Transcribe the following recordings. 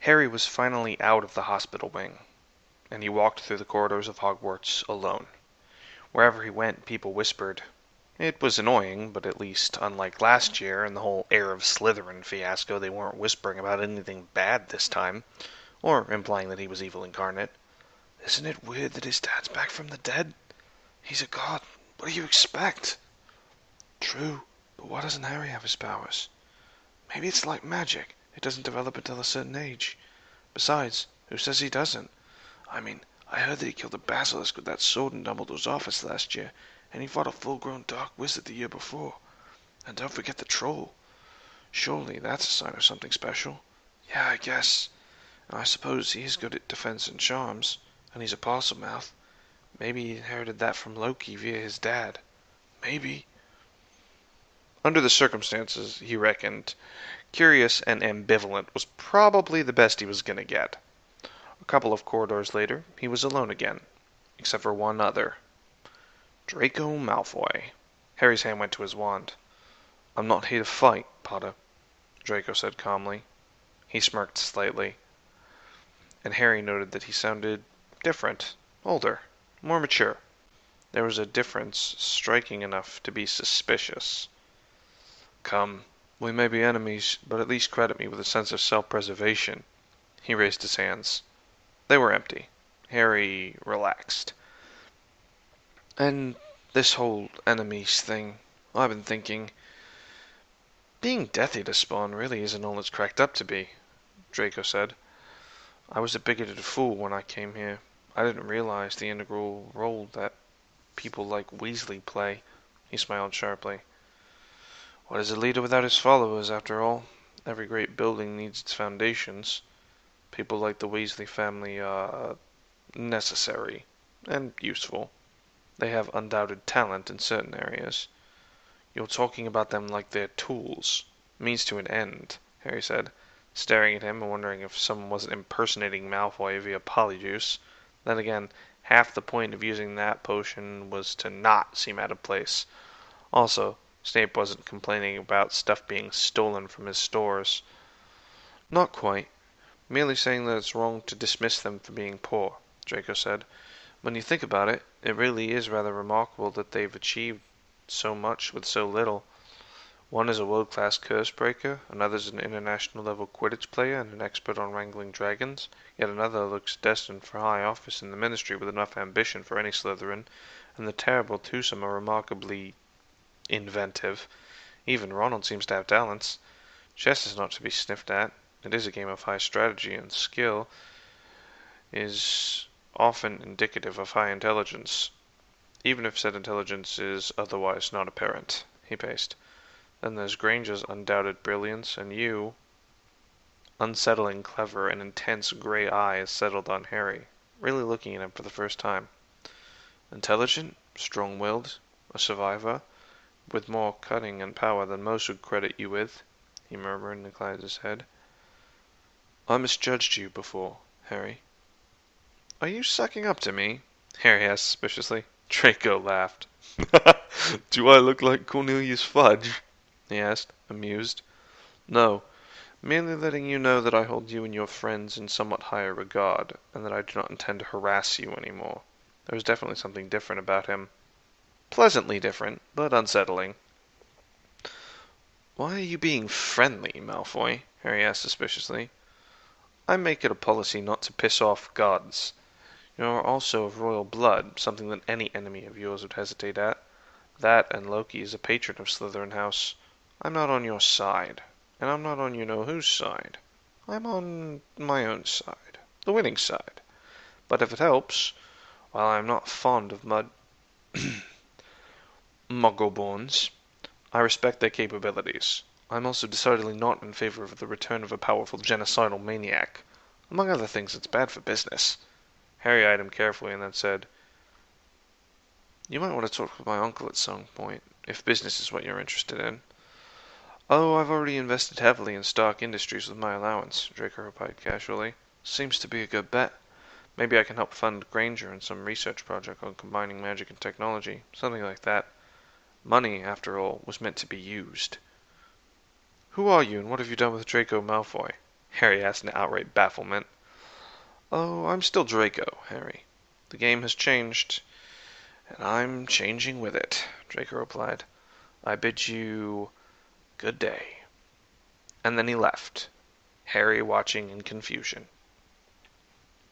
Harry was finally out of the hospital wing, and he walked through the corridors of Hogwarts alone. Wherever he went, people whispered. It was annoying, but at least, unlike last year and the whole Heir of Slytherin fiasco, they weren't whispering about anything bad this time, or implying that he was evil incarnate. Isn't it weird that his dad's back from the dead? He's a god. What do you expect? True, but why doesn't Harry have his powers? Maybe it's like magic. It doesn't develop until a certain age. Besides, who says he doesn't? I mean, I heard that he killed a basilisk with that sword in Dumbledore's office last year, and he fought a full-grown dark wizard the year before. And don't forget the troll. Surely that's a sign of something special. Yeah, I guess. And I suppose he is good at defense and charms, and he's a Parselmouth. Maybe he inherited that from Loki via his dad. Maybe. Under the circumstances, he reckoned, curious and ambivalent was probably the best he was going to get. A couple of corridors later, he was alone again, except for one other. Draco Malfoy. Harry's hand went to his wand. I'm not here to fight, Potter, Draco said calmly. He smirked slightly, and Harry noted that he sounded different, older, more mature. There was a difference striking enough to be suspicious. Come, we may be enemies, but at least credit me with a sense of self-preservation. He raised his hands. They were empty. Harry relaxed. And this whole enemies thing, I've been thinking, being Death Eater spawn really isn't all it's cracked up to be, Draco said. I was a bigoted fool when I came here. I didn't realize the integral role that people like Weasley play. He smiled sharply. What is a leader without his followers, after all? Every great building needs its foundations. People like the Weasley family are necessary and useful. They have undoubted talent in certain areas. You're talking about them like they're tools, means to an end, Harry said, staring at him and wondering if someone wasn't impersonating Malfoy via Polyjuice. Then again, half the point of using that potion was to not seem out of place. Also, Snape wasn't complaining about stuff being stolen from his stores. Not quite. Merely saying that it's wrong to dismiss them for being poor, Draco said. When you think about it, it really is rather remarkable that they've achieved so much with so little. One is a world-class curse breaker, another's an international-level Quidditch player and an expert on wrangling dragons, yet another looks destined for high office in the Ministry with enough ambition for any Slytherin, and the terrible twosome are remarkably inventive. Even Ronald seems to have talents. Chess is not to be sniffed at. It is a game of high strategy, and skill is often indicative of high intelligence, even if said intelligence is otherwise not apparent. He paced. Then there's Granger's undoubted brilliance, and you. Unsettling, clever, and intense gray eyes settled on Harry, really looking at him for the first time. Intelligent, strong-willed, a survivor, with more cunning and power than most would credit you with, he murmured and inclined his head. I misjudged you before, Harry. Are you sucking up to me? Harry asked suspiciously. Draco laughed. Do I look like Cornelius Fudge? He asked, amused. No, merely letting you know that I hold you and your friends in somewhat higher regard, and that I do not intend to harass you any more. There was definitely something different about him. Pleasantly different, but unsettling. Why are you being friendly, Malfoy? Harry asked suspiciously. I make it a policy not to piss off gods. You are also of royal blood, something that any enemy of yours would hesitate at. That, and Loki is a patron of Slytherin House. I'm not on your side, and I'm not on you-know-whose side. I'm on my own side, the winning side. But if it helps, while I am not fond of Muggleborns, I respect their capabilities. I'm also decidedly not in favor of the return of a powerful genocidal maniac. Among other things, it's bad for business. Harry eyed him carefully and then said, You might want to talk with my uncle at some point, if business is what you're interested in. Oh, I've already invested heavily in Stark Industries with my allowance, Draco replied casually. Seems to be a good bet. Maybe I can help fund Granger in some research project on combining magic and technology, something like that. Money, after all, was meant to be used. Who are you, and what have you done with Draco Malfoy? Harry asked in outright bafflement. Oh, I'm still Draco, Harry. The game has changed, and I'm changing with it, Draco replied. I bid you good day. And then he left, Harry watching in confusion.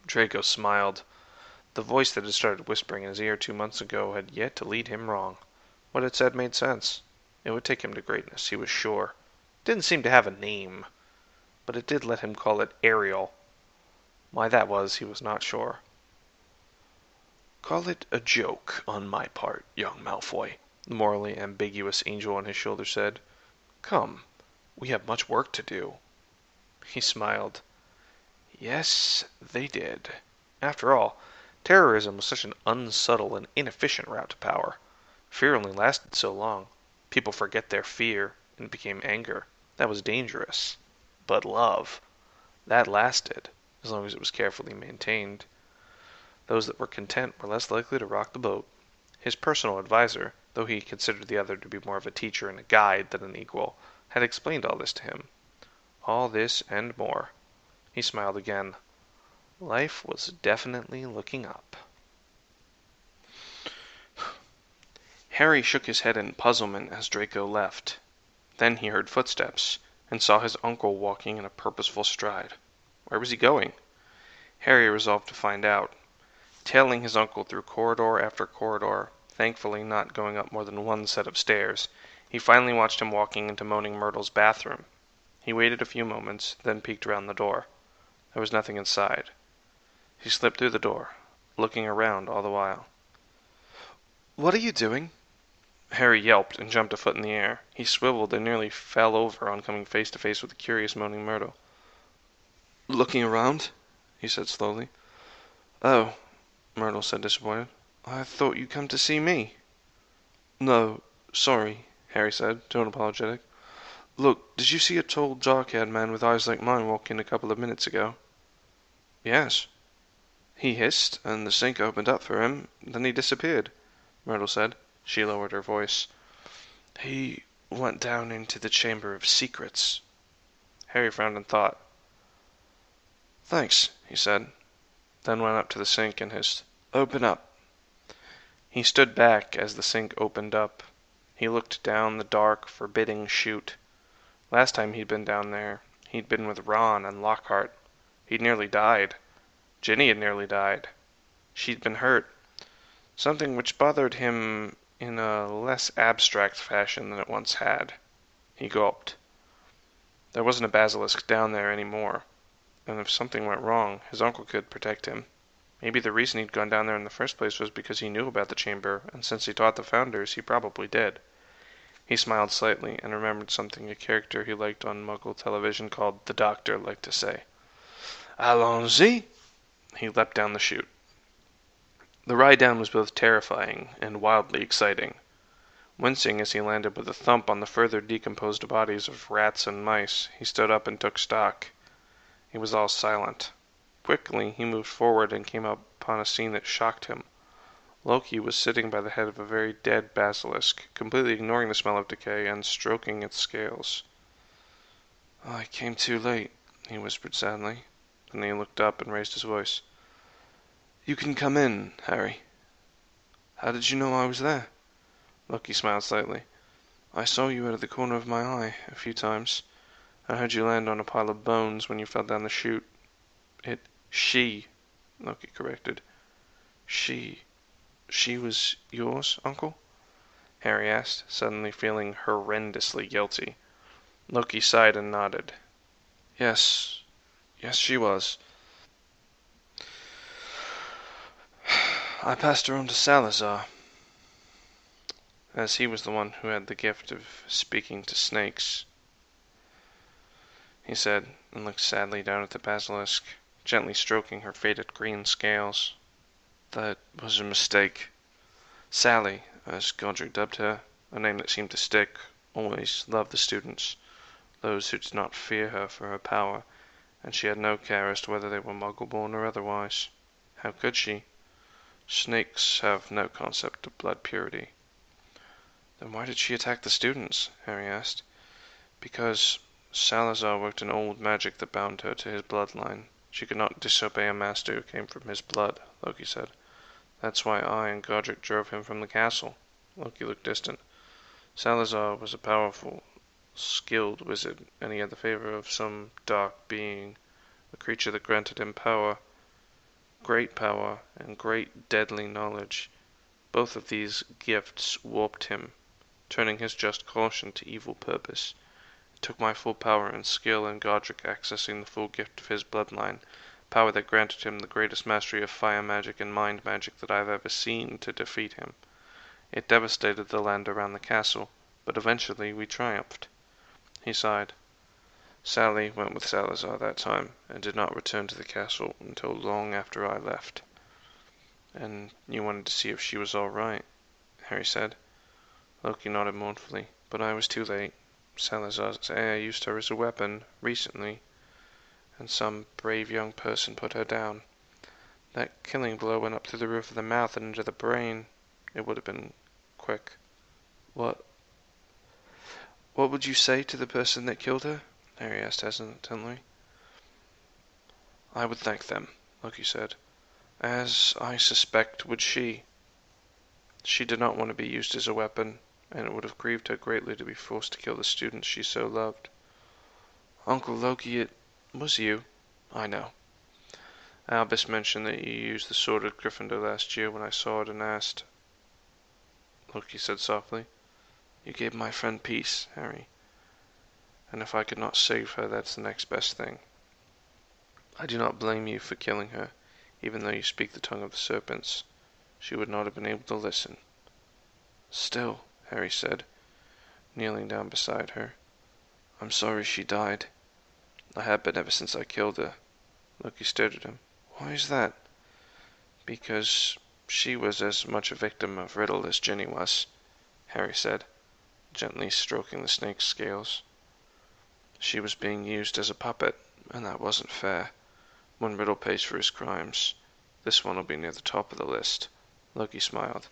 Draco smiled. The voice that had started whispering in his ear 2 months ago had yet to lead him wrong. What it said made sense. It would take him to greatness, he was sure. It didn't seem to have a name, but it did let him call it Ariel. Why that was, he was not sure. Call it a joke on my part, young Malfoy, the morally ambiguous angel on his shoulder said. Come, we have much work to do. He smiled. Yes, they did. After all, terrorism was such an unsubtle and inefficient route to power. Fear only lasted so long. People forget their fear, and it became anger. That was dangerous. But love, that lasted, as long as it was carefully maintained. Those that were content were less likely to rock the boat. His personal adviser, though he considered the other to be more of a teacher and a guide than an equal, had explained all this to him. All this and more. He smiled again. Life was definitely looking up. Harry shook his head in puzzlement as Draco left. Then he heard footsteps, and saw his uncle walking in a purposeful stride. Where was he going? Harry resolved to find out. Tailing his uncle through corridor after corridor, thankfully not going up more than one set of stairs, he finally watched him walking into Moaning Myrtle's bathroom. He waited a few moments, then peeked around the door. There was nothing inside. He slipped through the door, looking around all the while. What are you doing? Harry yelped and jumped a foot in the air. He swiveled and nearly fell over on coming face to face with the curious Moaning Myrtle. Looking around, he said slowly. Oh, Myrtle said disappointed. I thought you'd come to see me. No, sorry, Harry said, tone apologetic. Look, did you see a tall, dark-haired man with eyes like mine walk in a couple of minutes ago? Yes. He hissed, and the sink opened up for him, then he disappeared, Myrtle said. She lowered her voice. He went down into the Chamber of Secrets. Harry frowned in thought. Thanks, he said, then went up to the sink and hissed, Open up. He stood back as the sink opened up. He looked down the dark, forbidding chute. Last time he'd been down there, he'd been with Ron and Lockhart. He'd nearly died. Ginny had nearly died. She'd been hurt. Something which bothered him in a less abstract fashion than it once had. He gulped. There wasn't a basilisk down there anymore, and if something went wrong, his uncle could protect him. Maybe the reason he'd gone down there in the first place was because he knew about the chamber, and since he taught the founders, he probably did. He smiled slightly and remembered something a character he liked on Muggle television called the Doctor liked to say. Allons-y! He leapt down the chute. The ride down was both terrifying and wildly exciting. Wincing as he landed with a thump on the further decomposed bodies of rats and mice, he stood up and took stock. It was all silent. Quickly he moved forward and came upon a scene that shocked him. Loki was sitting by the head of a very dead basilisk, completely ignoring the smell of decay and stroking its scales. I came too late, he whispered sadly. Then he looked up and raised his voice. You can come in, Harry. How did you know I was there? Loki smiled slightly. I saw you out of the corner of my eye a few times. I heard you land on a pile of bones when you fell down the chute. She, Loki corrected. She was yours, Uncle? Harry asked, suddenly feeling horrendously guilty. Loki sighed and nodded. Yes, she was. I passed her on to Salazar, as he was the one who had the gift of speaking to snakes, he said, and looked sadly down at the basilisk, gently stroking her faded green scales. That was a mistake. Sally, as Godric dubbed her, a name that seemed to stick, always loved the students, those who did not fear her for her power, and she had no care as to whether they were Muggle-born or otherwise. How could she? Snakes have no concept of blood purity. Then why did she attack the students? Harry asked. Because Salazar worked an old magic that bound her to his bloodline. She could not disobey a master who came from his blood, Loki said. That's why I and Godric drove him from the castle. Loki looked distant. Salazar was a powerful, skilled wizard, and he had the favor of some dark being, a creature that granted him power, and great deadly knowledge. Both of these gifts warped him, turning his just caution to evil purpose. It took my full power and skill and Godric accessing the full gift of his bloodline, power that granted him the greatest mastery of fire magic and mind magic that I have ever seen, to defeat him. It devastated the land around the castle, but eventually we triumphed. He sighed. Sally went with Salazar that time, and did not return to the castle until long after I left. And you wanted to see if she was all right, Harry said. Loki nodded mournfully, but I was too late. Salazar's heir used her as a weapon, recently, and some brave young person put her down. That killing blow went up through the roof of the mouth and into the brain. It would have been quick. What would you say to the person that killed her? Harry asked hesitantly. I would thank them, Loki said, as I suspect would she. She did not want to be used as a weapon, and it would have grieved her greatly to be forced to kill the students she so loved. Uncle Loki, it was you. I know. Albus mentioned that you used the sword at Gryffindor last year when I saw it and asked. Loki said softly. You gave my friend peace, Harry. And if I could not save her, that's the next best thing. I do not blame you for killing her, even though you speak the tongue of the serpents. She would not have been able to listen. Still, Harry said, kneeling down beside her, I'm sorry she died. I have been ever since I killed her. Loki stared at him. Why is that? Because she was as much a victim of Riddle as Ginny was, Harry said, gently stroking the snake's scales. She was being used as a puppet, and that wasn't fair. When Riddle pays for his crimes, this one will be near the top of the list. Loki smiled.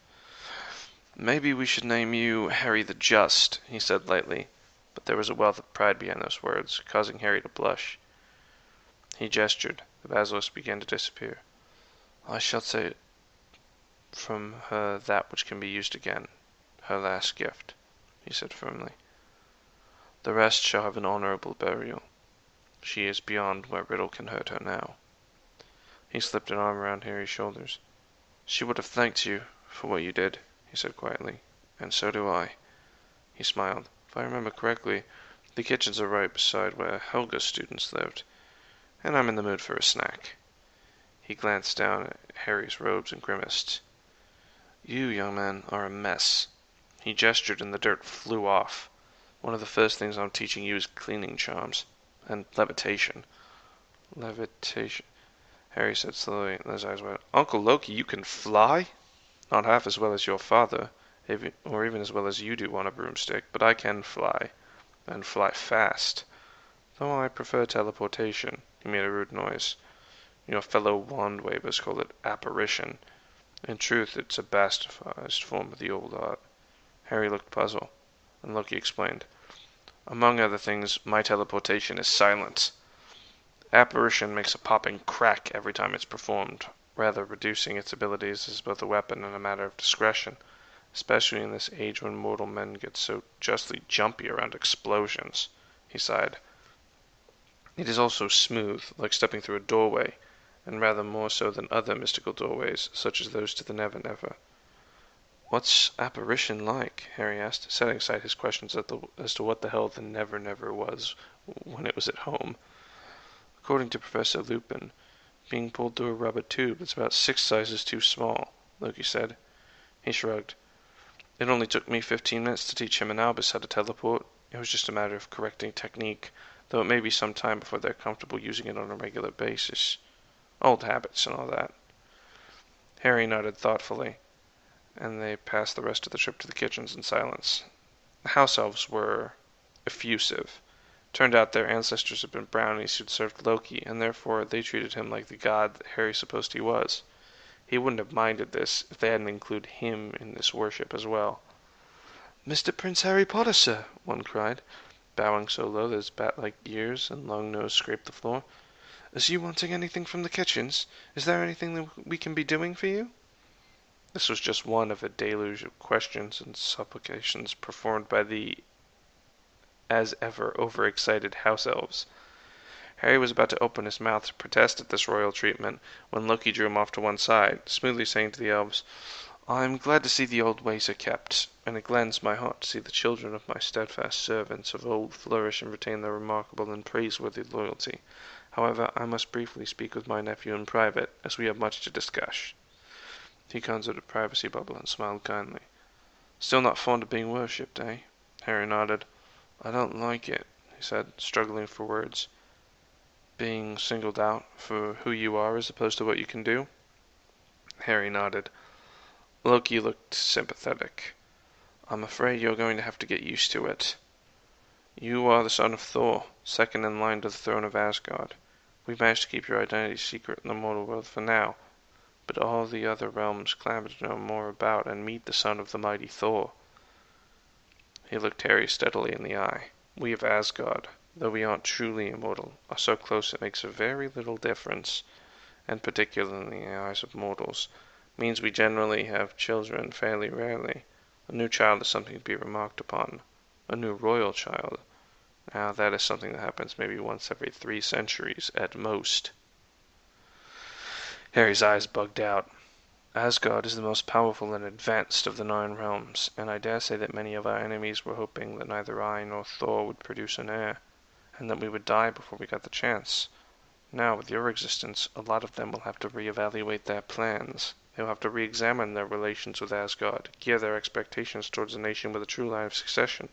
Maybe we should name you Harry the Just, he said lightly, but there was a wealth of pride behind those words, causing Harry to blush. He gestured. The basilisk began to disappear. I shall take from her that which can be used again, her last gift, he said firmly. The rest shall have an honorable burial. She is beyond where Riddle can hurt her now. He slipped an arm around Harry's shoulders. She would have thanked you for what you did, he said quietly, and so do I. He smiled. If I remember correctly, the kitchens are right beside where Helga's students lived, and I'm in the mood for a snack. He glanced down at Harry's robes and grimaced. You, young man, are a mess. He gestured and the dirt flew off. One of the first things I'm teaching you is cleaning charms. And levitation. Levitation, Harry said slowly, and his eyes went. Uncle Loki, you can fly? Not half as well as your father, or even as well as you do on a broomstick, but I can fly, and fly fast. Though I prefer teleportation. He made a rude noise. Your fellow wand wavers call it apparition. In truth, it's a bastardized form of the old art. Harry looked puzzled, and Loki explained. Among other things, my teleportation is silent. Apparition makes a popping crack every time it's performed, rather reducing its abilities as both a weapon and a matter of discretion, especially in this age when mortal men get so justly jumpy around explosions. He sighed. It is also smooth, like stepping through a doorway, and rather more so than other mystical doorways, such as those to the Never Never. What's apparition like? Harry asked, setting aside his questions as to what the hell the Never Never was when it was at home. According to Professor Lupin, being pulled through a rubber tube that's about 6 sizes too small, Loki said. He shrugged. It only took me 15 minutes to teach him and Albus how to teleport. It was just a matter of correcting technique, though it may be some time before they're comfortable using it on a regular basis. Old habits and all that. Harry nodded thoughtfully, and they passed the rest of the trip to the kitchens in silence. The house elves were effusive. Turned out their ancestors had been brownies who'd served Loki, and therefore they treated him like the god that Harry supposed he was. He wouldn't have minded this if they hadn't included him in this worship as well. Mr. Prince Harry Potter, sir, one cried. bowing so low that his bat-like ears and long nose scraped the floor. "Is you wanting anything from the kitchens? Is there anything that we can be doing for you?" This was just one of a deluge of questions and supplications performed by the as ever overexcited house elves. Harry was about to open his mouth to protest at this royal treatment when Loki drew him off to one side, smoothly saying to the elves, "I'm glad to see the old ways are kept, and it gladdens my heart to see the children of my steadfast servants of old flourish and retain their remarkable and praiseworthy loyalty. However, I must briefly speak with my nephew in private, as we have much to discuss." He conjured a privacy bubble and smiled kindly. "Still not fond of being worshipped, eh?" Harry nodded. "I don't like it," he said, struggling for words. "Being singled out for who you are as opposed to what you can do?" Harry nodded. Loki looked sympathetic. "I'm afraid you're going to have to get used to it. You are the son of Thor, second in line to the throne of Asgard. We've managed to keep your identity secret in the mortal world for now, but all the other realms clamor to know more about and meet the son of the mighty Thor." He looked Harry steadily in the eye. "We of Asgard, though we aren't truly immortal, are so close it makes a very little difference, and particularly in the eyes of mortals, means we generally have children fairly rarely. A new child is something to be remarked upon. A new royal child. Now that is something that happens maybe once every 3 centuries at most." Harry's eyes bugged out. "Asgard is the most powerful and advanced of the 9 realms, and I dare say that many of our enemies were hoping that neither I nor Thor would produce an heir, and that we would die before we got the chance. Now, with your existence, a lot of them will have to reevaluate their plans. They'll have to re-examine their relations with Asgard, gear their expectations towards a nation with a true line of succession.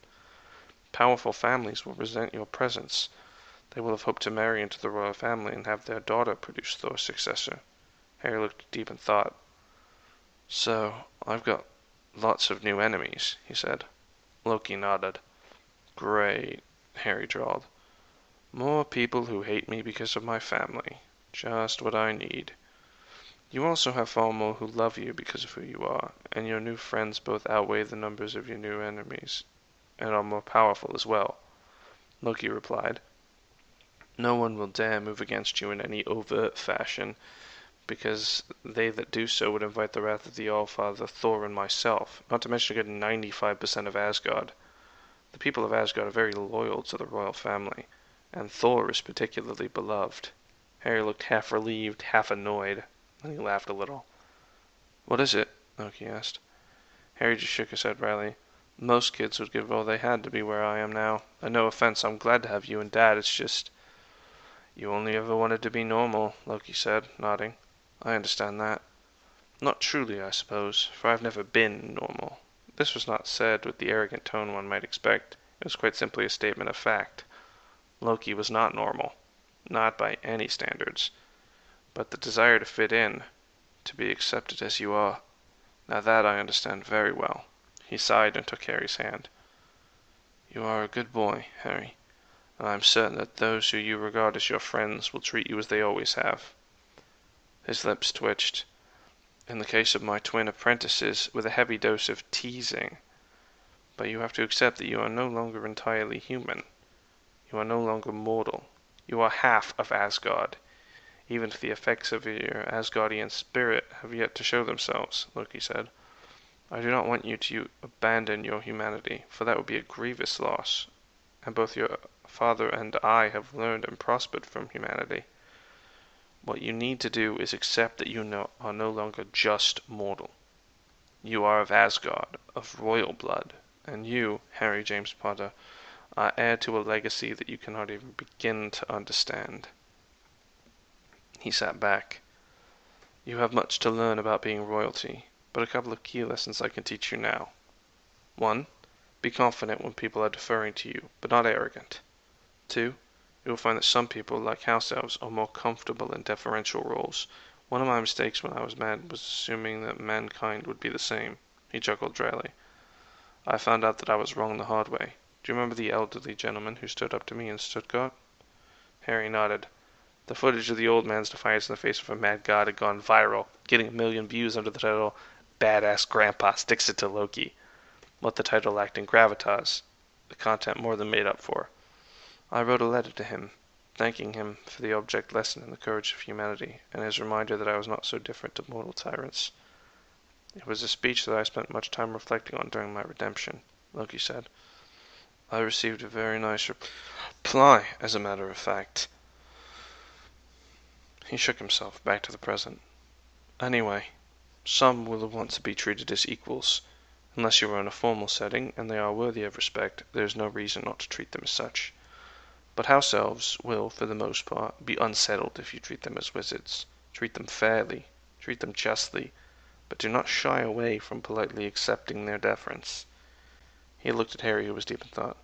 Powerful families will resent your presence. They will have hoped to marry into the royal family and have their daughter produce Thor's successor." Harry looked deep in thought. "So, I've got lots of new enemies," he said. Loki nodded. "Great," Harry drawled. "More people who hate me because of my family. Just what I need. You also have far more who love you because of who you are, and your new friends both outweigh the numbers of your new enemies, and are more powerful as well," Loki replied. "No one will dare move against you in any overt fashion, because they that do so would invite the wrath of the Allfather, Thor, and myself, not to mention a good 95% of Asgard. The people of Asgard are very loyal to the royal family, and Thor is particularly beloved." Harry looked half relieved, half annoyed, and he laughed a little. "What is it?" Loki asked. Harry just shook his head wryly. "Most kids would give all they had to be where I am now. And no offense, I'm glad to have you and Dad, it's just—" "You only ever wanted to be normal," Loki said, nodding. "I understand that. Not truly, I suppose, for I've never been normal." This was not said with the arrogant tone one might expect. It was quite simply a statement of fact. Loki was not normal. Not by any standards. But the desire to fit in, to be accepted as you are, now that I understand very well." He sighed and took Harry's hand. "You are a good boy, Harry, and I am certain that those who you regard as your friends will treat you as they always have." His lips twitched. "In the case of my twin apprentices, with a heavy dose of teasing. But you have to accept that you are no longer entirely human. You are no longer mortal. You are half of Asgard, even if the effects of your Asgardian spirit have yet to show themselves," Loki said. "I do not want you to abandon your humanity, for that would be a grievous loss, and both your father and I have learned and prospered from humanity. What you need to do is accept that you are no longer just mortal. You are of Asgard, of royal blood, and you, Harry James Potter, are heir to a legacy that you cannot even begin to understand." He sat back. "You have much to learn about being royalty, but a couple of key lessons I can teach you now. 1. Be confident when people are deferring to you, but not arrogant. 2. You will find that some people, like house elves, are more comfortable in deferential roles. One of my mistakes when I was mad was assuming that mankind would be the same." He chuckled dryly. "I found out that I was wrong the hard way. Do you remember the elderly gentleman who stood up to me in Stuttgart?" Harry nodded. The footage of the old man's defiance in the face of a mad god had gone viral, getting 1,000,000 views under the title, "Badass Grandpa Sticks It to Loki." What the title lacked in gravitas, the content more than made up for. I wrote a letter to him, thanking him for the object lesson in the courage of humanity, and his reminder that I was not so different to mortal tyrants. It was a speech that I spent much time reflecting on during my redemption, Loki said. I received a very nice reply, as a matter of fact. He shook himself back to the present. Anyway, some will want to be treated as equals. Unless you are in a formal setting, and they are worthy of respect, there is no reason not to treat them as such. But house elves will, for the most part, be unsettled if you treat them as wizards. Treat them fairly, treat them justly, but do not shy away from politely accepting their deference. He looked at Harry, who was deep in thought.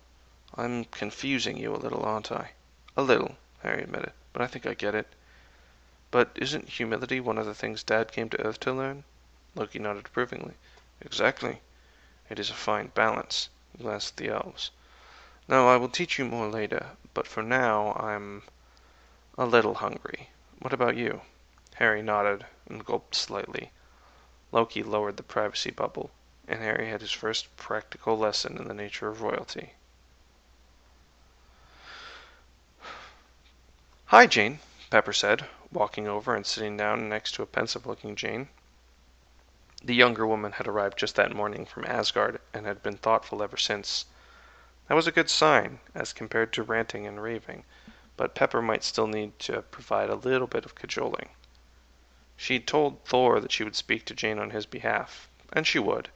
I'm confusing you a little, aren't I? A little, Harry admitted, but I think I get it. But isn't humility one of the things Dad came to Earth to learn? Loki nodded approvingly. Exactly. It is a fine balance. He glanced at the elves. No, I will teach you more later, but for now I'm a little hungry. What about you? Harry nodded and gulped slightly. Loki lowered the privacy bubble, and Harry had his first practical lesson in the nature of royalty. Hi, Jane, Pepper said, walking over and sitting down next to a pensive-looking Jane. The younger woman had arrived just that morning from Asgard and had been thoughtful ever since. That was a good sign, as compared to ranting and raving, but Pepper might still need to provide a little bit of cajoling. She'd told Thor that she would speak to Jane on his behalf, and she would.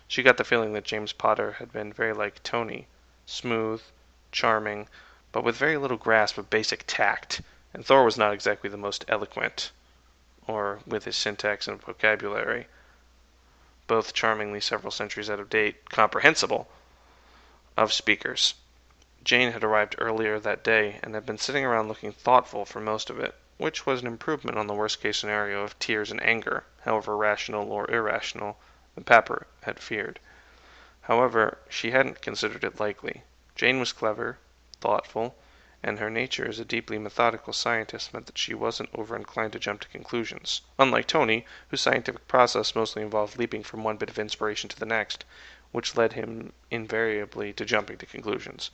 She got the feeling that James Potter had been very like Tony, smooth, charming, but with very little grasp of basic tact, and Thor was not exactly the most eloquent, or with his syntax and vocabulary, both charmingly several centuries out of date, comprehensible, of speakers. Jane had arrived earlier that day and had been sitting around looking thoughtful for most of it, which was an improvement on the worst-case scenario of tears and anger, however rational or irrational, that Pepper had feared. However, she hadn't considered it likely. Jane was clever, thoughtful, and her nature as a deeply methodical scientist meant that she wasn't over-inclined to jump to conclusions, unlike Tony, whose scientific process mostly involved leaping from one bit of inspiration to the next, which led him invariably to jumping to conclusions.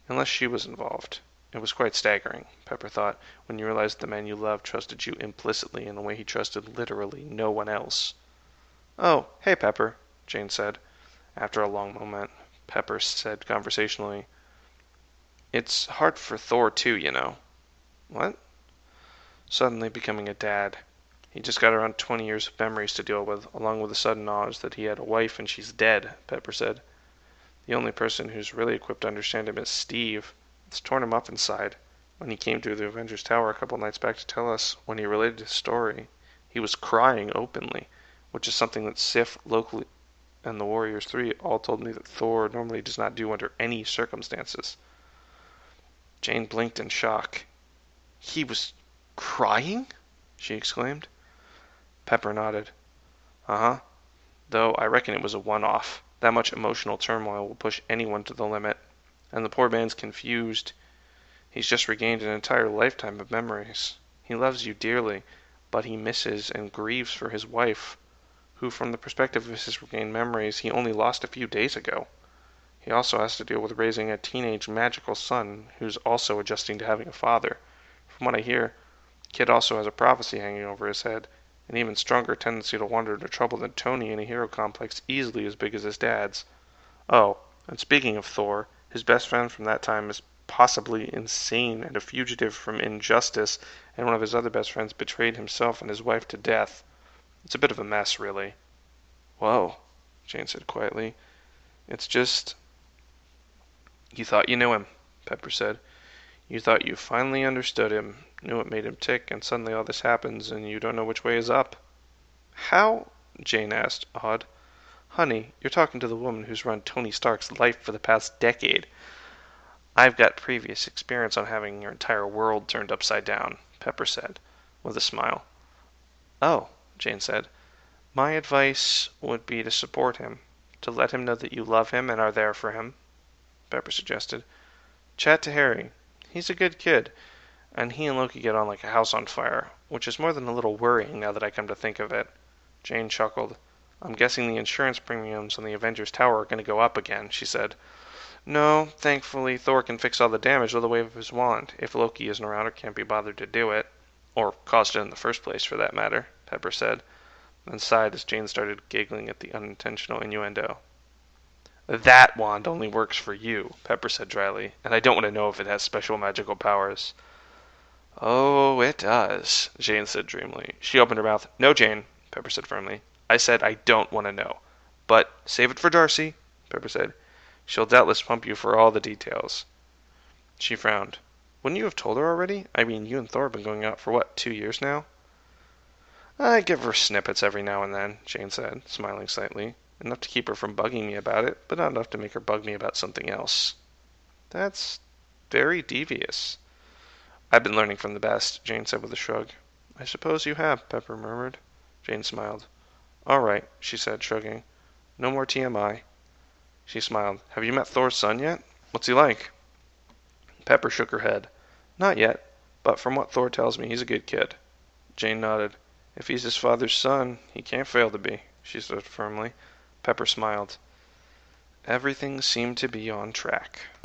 Unless she was involved. It was quite staggering, Pepper thought, when you realized the man you loved trusted you implicitly in a way he trusted literally no one else. Oh, hey, Pepper, Jane said. After a long moment, Pepper said conversationally, It's hard for Thor, too, you know. What? Suddenly becoming a dad. He just got around 20 years of memories to deal with, along with the sudden knowledge that he had a wife and she's dead, Pepper said. The only person who's really equipped to understand him is Steve. It's torn him up inside. When he came to the Avengers Tower a couple nights back to tell us, when he related his story, he was crying openly, which is something that Sif, Loki, and the Warriors 3 all told me that Thor normally does not do under any circumstances. Jane blinked in shock. He was crying? She exclaimed. Pepper nodded. Uh-huh. Though I reckon it was a one-off. That much emotional turmoil will push anyone to the limit. And the poor man's confused. He's just regained an entire lifetime of memories. He loves you dearly, but he misses and grieves for his wife, who, from the perspective of his regained memories, he only lost a few days ago. He also has to deal with raising a teenage magical son who's also adjusting to having a father. From what I hear, Kid also has a prophecy hanging over his head, an even stronger tendency to wander into trouble than Tony in a hero complex easily as big as his dad's. Oh, and speaking of Thor, his best friend from that time is possibly insane and a fugitive from injustice, and one of his other best friends betrayed himself and his wife to death. It's a bit of a mess, really. Whoa, Jane said quietly. It's just... You thought you knew him, Pepper said. You thought you finally understood him, knew what made him tick, and suddenly all this happens, and you don't know which way is up. How? Jane asked, awed. Honey, you're talking to the woman who's run Tony Stark's life for the past decade. I've got previous experience on having your entire world turned upside down, Pepper said, with a smile. Oh, Jane said. My advice would be to support him, to let him know that you love him and are there for him, Pepper suggested. Chat to Harry. He's a good kid, and he and Loki get on like a house on fire, which is more than a little worrying now that I come to think of it. Jane chuckled. I'm guessing the insurance premiums on the Avengers Tower are going to go up again, she said. No, thankfully Thor can fix all the damage with a wave of his wand, if Loki isn't around or can't be bothered to do it. Or caused it in the first place, for that matter, Pepper said, then sighed as Jane started giggling at the unintentional innuendo. That wand only works for you, Pepper said dryly, and I don't want to know if it has special magical powers. Oh, it does, Jane said dreamily. She opened her mouth. No, Jane, Pepper said firmly. I said I don't want to know. But save it for Darcy, Pepper said. She'll doubtless pump you for all the details. She frowned. Wouldn't you have told her already? I mean, you and Thor have been going out for what, 2 years now? I give her snippets every now and then, Jane said, smiling slightly. Enough to keep her from bugging me about it, but not enough to make her bug me about something else. That's very devious. I've been learning from the best, Jane said with a shrug. I suppose you have, Pepper murmured. Jane smiled. All right, she said, shrugging. No more TMI. She smiled. Have you met Thor's son yet? What's he like? Pepper shook her head. Not yet, but from what Thor tells me, he's a good kid. Jane nodded. If he's his father's son, he can't fail to be, she said firmly. Pepper smiled. Everything seemed to be on track.